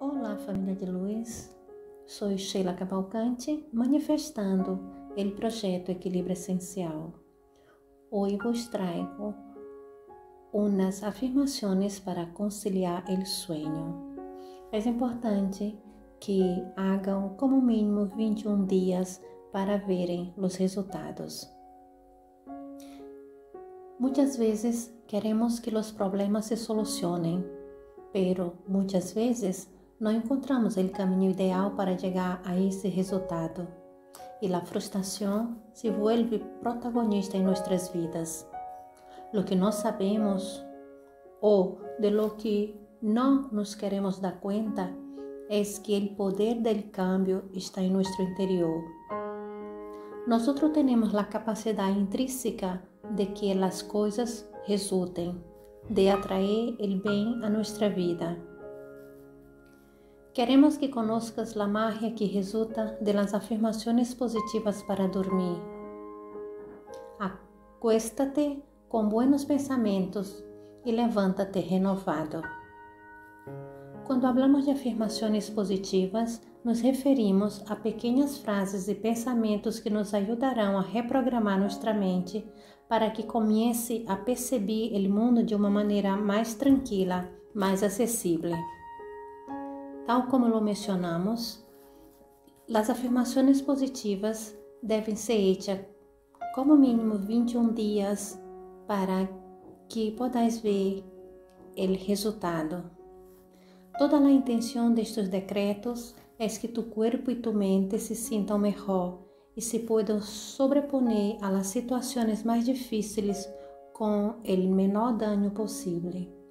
Olá, família de luz. Sou Sheila Cavalcante, manifestando o projeto Equilíbrio Essencial. Hoje vos trago umas afirmações para conciliar o sonho. É importante que hagam como mínimo 21 dias para verem os resultados. Muitas vezes queremos que os problemas se solucionem, pero muitas vezes não encontramos o caminho ideal para chegar a esse resultado e a frustração se vuelve protagonista em nossas vidas. Lo que não sabemos ou de lo que não nos queremos dar conta é que o poder do cambio está em nosso interior. Nós temos a capacidade intrínseca de que as coisas resultem, de atrair o bem a nossa vida. Queremos que conozcas a magia que resulta de las afirmações positivas para dormir. Acuéstate com buenos pensamentos e levanta-te renovado. Quando hablamos de afirmações positivas, nos referimos a pequenas frases e pensamentos que nos ajudarão a reprogramar nossa mente para que comece a perceber o mundo de uma maneira mais tranquila, mais acessível. Tal como lo mencionamos, as afirmações positivas devem ser hechas como mínimo 21 dias para que podáis ver o resultado. Toda a intenção destes decretos é que tu corpo e tu mente se sintam melhor e se puedan sobreponer a las situações mais difíceis com o menor dano possível.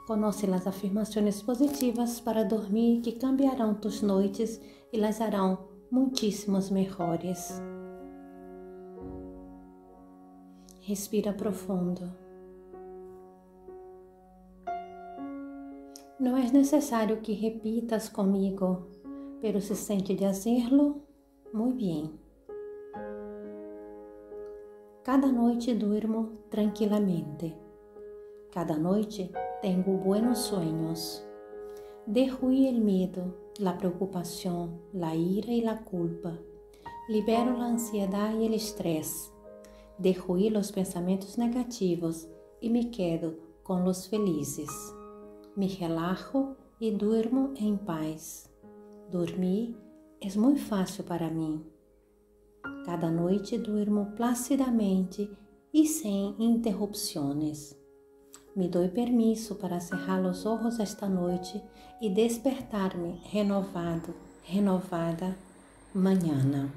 Conoce as afirmações positivas para dormir que cambiarão tus noites e las harão muitíssimos melhores. Respira profundo. Não é necessário que repitas comigo, pero se sente de hacerlo, muy bien. Cada noite durmo tranquilamente. Cada noite tenho buenos sueños. Derruí el miedo, la preocupación, la ira y la culpa. Libero la ansiedad y el estrés. Derruí los pensamientos negativos y me quedo con los felices. Me relajo y duermo en paz. Dormir é muito fácil para mim. Cada noite durmo placidamente e sem interrupções. Me dou permisso para cerrar os olhos esta noite e despertar-me renovado, renovada mañana.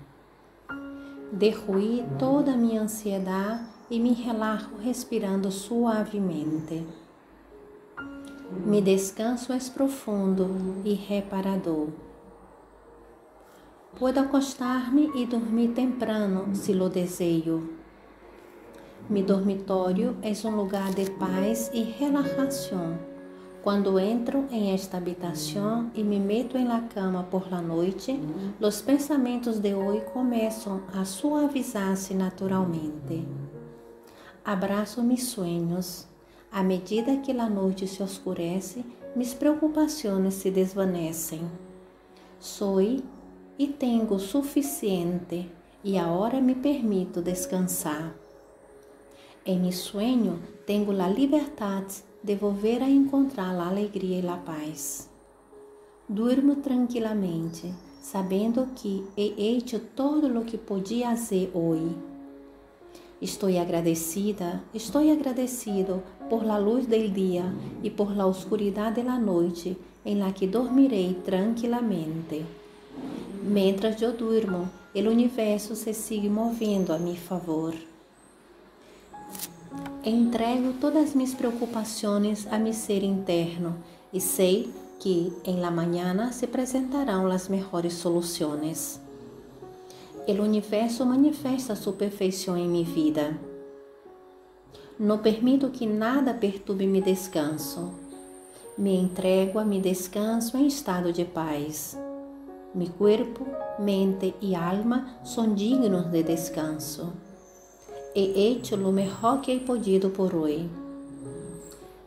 Derruí toda a minha ansiedade e me relajo respirando suavemente. Mi descanso é profundo e reparador. Puedo acostar-me e dormir temprano se lo desejo. Mi dormitório é um lugar de paz e relaxação. Quando entro em esta habitação e me meto em la cama por la noite, os pensamentos de hoje começam a suavizar-se naturalmente. Abraço mis sueños. À medida que a noite se oscurece, mis preocupações se desvanecem. Sou e tenho suficiente e agora me permito descansar. Em mi sueño, tenho a liberdade de volver a encontrar a alegria e a paz. Durmo tranquilamente, sabendo que he hecho todo o que podia fazer hoje. Estou agradecido por la luz del dia e por la oscuridad de la noite, em la que dormirei tranquilamente. Mientras eu durmo, o universo se sigue movendo a mi favor. Entrego todas mis preocupações a mi ser interno e sei que em la mañana se apresentarão as melhores soluções. O universo manifesta sua perfeição em minha vida. Não permito que nada perturbe meu descanso. Me entrego a mi descanso em estado de paz. Mi corpo, mente e alma são dignos de descanso. He hecho lo mejor que he podido por hoy.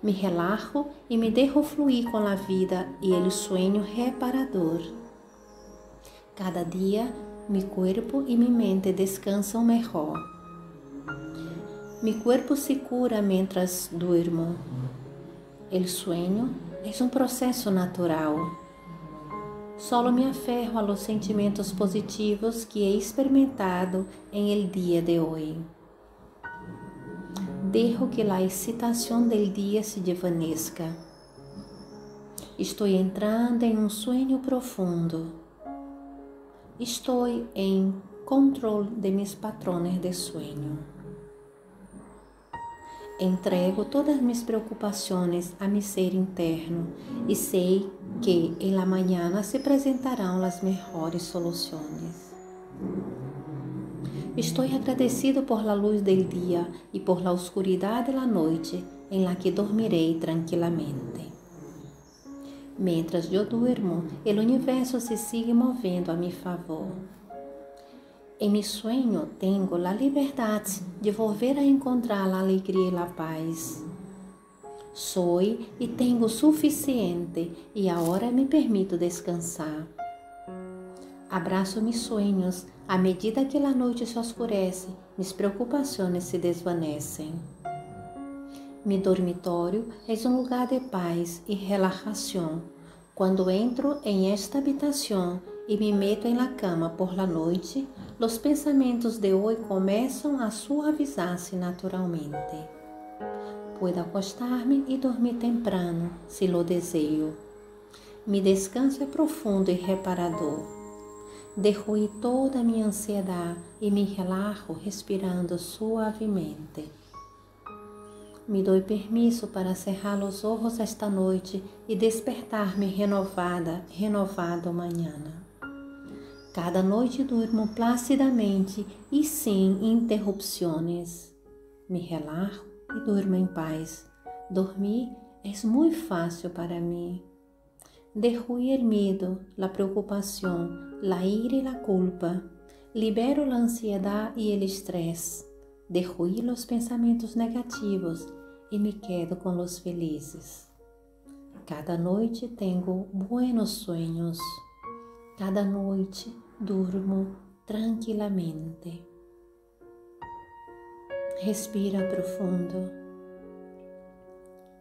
Me relajo y me dejo fluir con la vida y el sueño reparador. Cada día mi cuerpo y mi mente descansan mejor. Mi cuerpo se cura mientras duermo. El sueño es un proceso natural. Solo me aferro a los sentimientos positivos que he experimentado en el día de hoy. Dejo que la excitación del día se desvanezca. Estoy entrando en un sueño profundo. Estoy en control de mis patrones de sueño. Entrego todas mis preocupaciones a mi ser interno y sé que en la mañana se presentarán las mejores soluciones. Estoy agradecido por la luz del día y por la oscuridad de la noche en la que dormiré tranquilamente. Mientras yo duermo, el universo se sigue moviendo a mi favor. En mi sueño tengo la libertad de volver a encontrar la alegría y la paz. Soy y tengo suficiente y ahora me permito descansar. Abrazo mis sueños a medida que la noche se oscurece, mis preocupaciones se desvanecen. Mi dormitorio es un lugar de paz y relajación. Cuando entro en esta habitación y me meto en la cama por la noche, los pensamientos de hoy comienzan a suavizarse naturalmente. Puedo acostarme y dormir temprano, si lo deseo. Mi descanso es profundo y reparador. Dejo ir toda mi ansiedad y me relajo respirando suavemente. Me doy permiso para cerrar los ojos esta noite e despertar-me renovado mañana. Cada noite durmo placidamente e sem interrupções. Me relajo e durmo em paz. Dormir é muito fácil para mim. Dejo ir el miedo, la preocupación, la ira y la culpa. Libero la ansiedad y el estrés. Dejo ir los pensamentos negativos e me quedo com los felizes. Cada noite tenho buenos sueños. Cada noite durmo tranquilamente. Respira profundo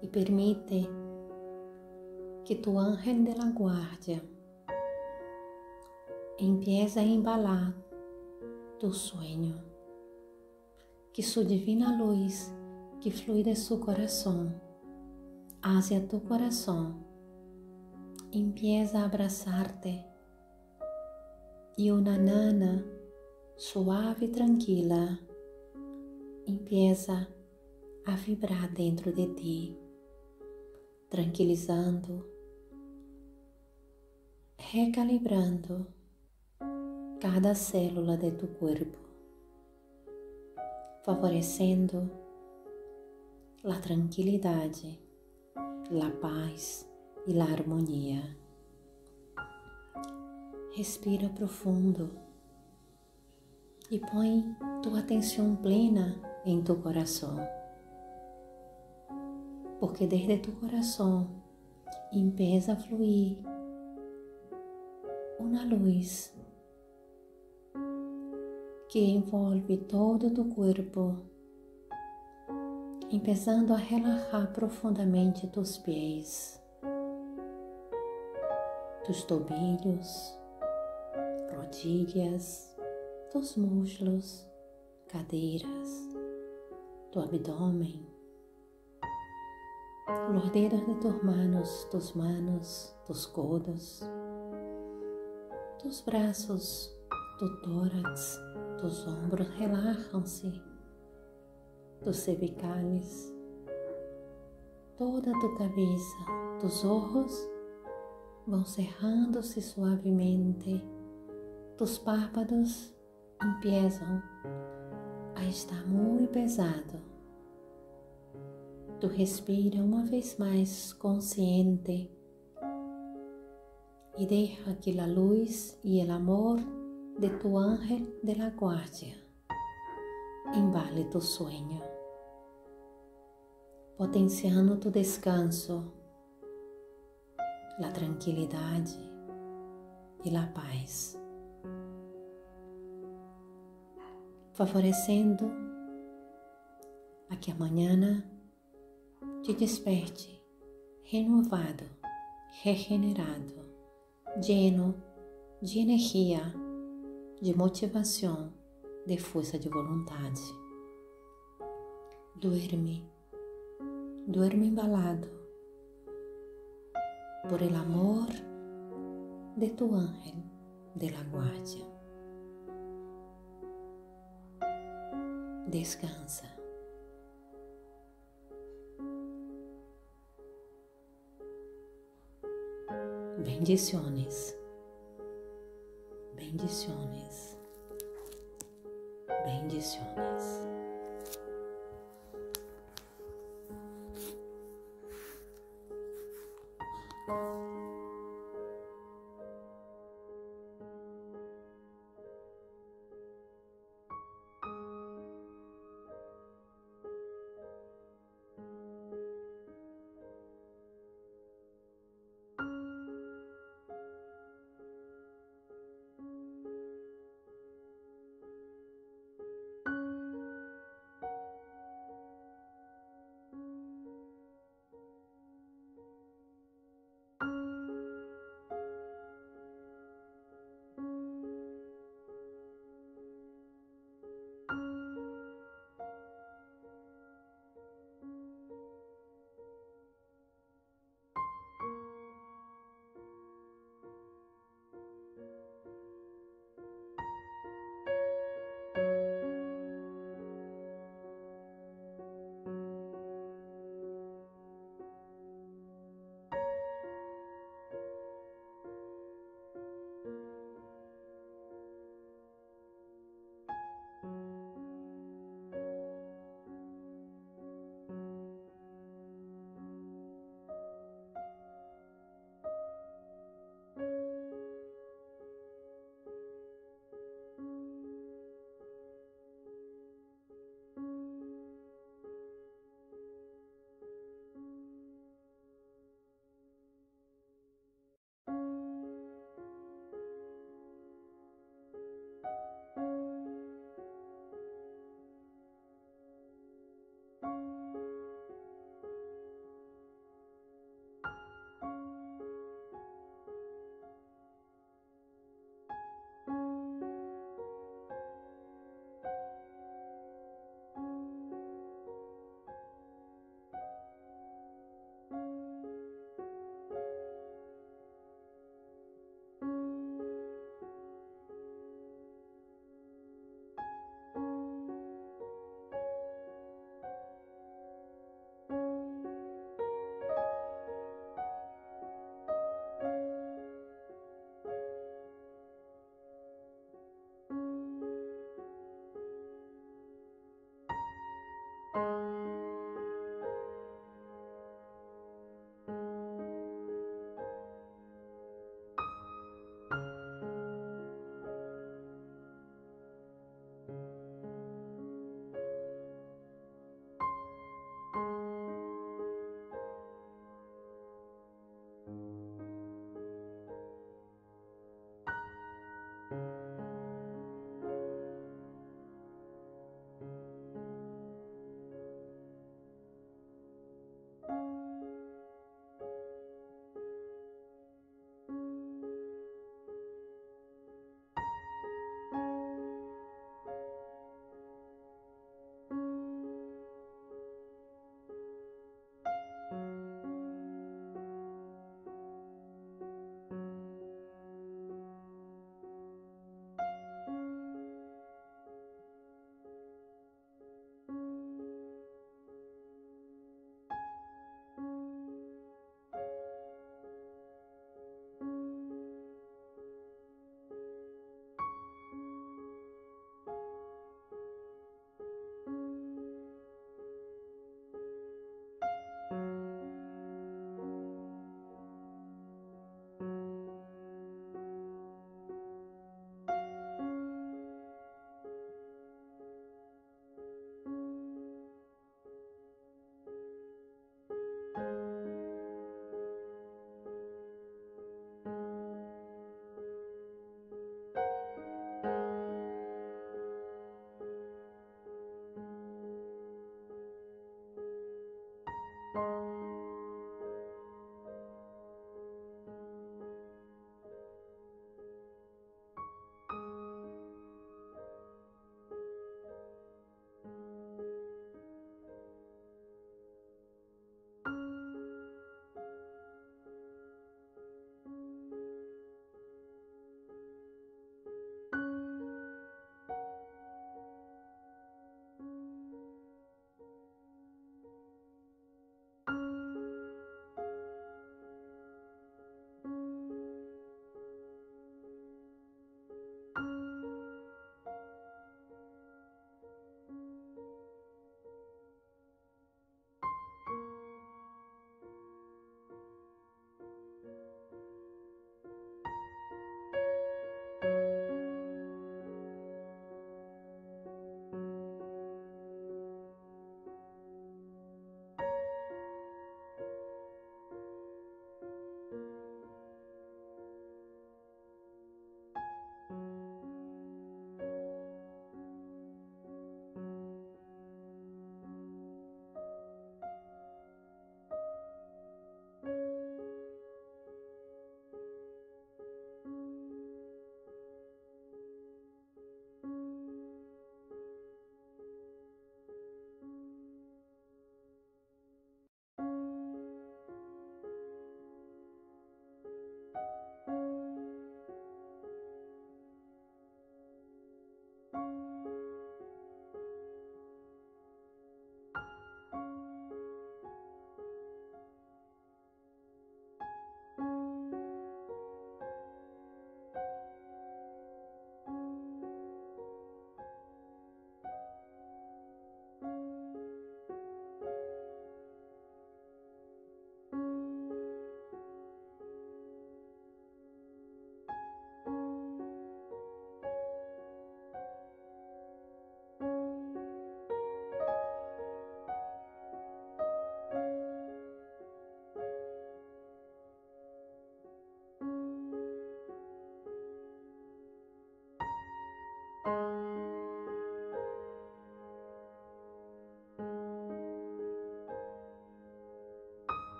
e permite que tu ángel de la guardia empiece a embalar tu sueño, que su divina luz que flui de su corazón hacia tu corazón empieza a abrazarte y una nana suave y tranquila empieza a vibrar dentro de ti, tranquilizando, recalibrando cada célula de tu cuerpo, favorecendo la tranquilidade, la paz e la armonía. Respira profundo e põe tua atenção plena em tu coração, porque desde tu coração empieza a fluir uma luz que envolve todo tu corpo, empezando a relajar profundamente tus pés, tus tobillos, rodillas, tus muslos, caderas, tu abdômen, los dedos de tus manos, tus codos, tus brazos, tu tórax, tus hombros relájam-se, tus cervicales, toda tu cabeça, tus ojos vão cerrando-se suavemente, tus párpados empiezam a estar muito pesado. Tu respira uma vez mais consciente e deixa que a luz e o amor de tu ángel de la guardia embale tu sueño. potenciando tu descanso, a tranquilidade e a paz, favorecendo a que amanhã te desperte renovado, regenerado, lleno de energia, de motivação, de força de vontade. Duerme embalado por el amor de tu ángel de la guardia. Descansa. Bendiciones, bendiciones, bendiciones.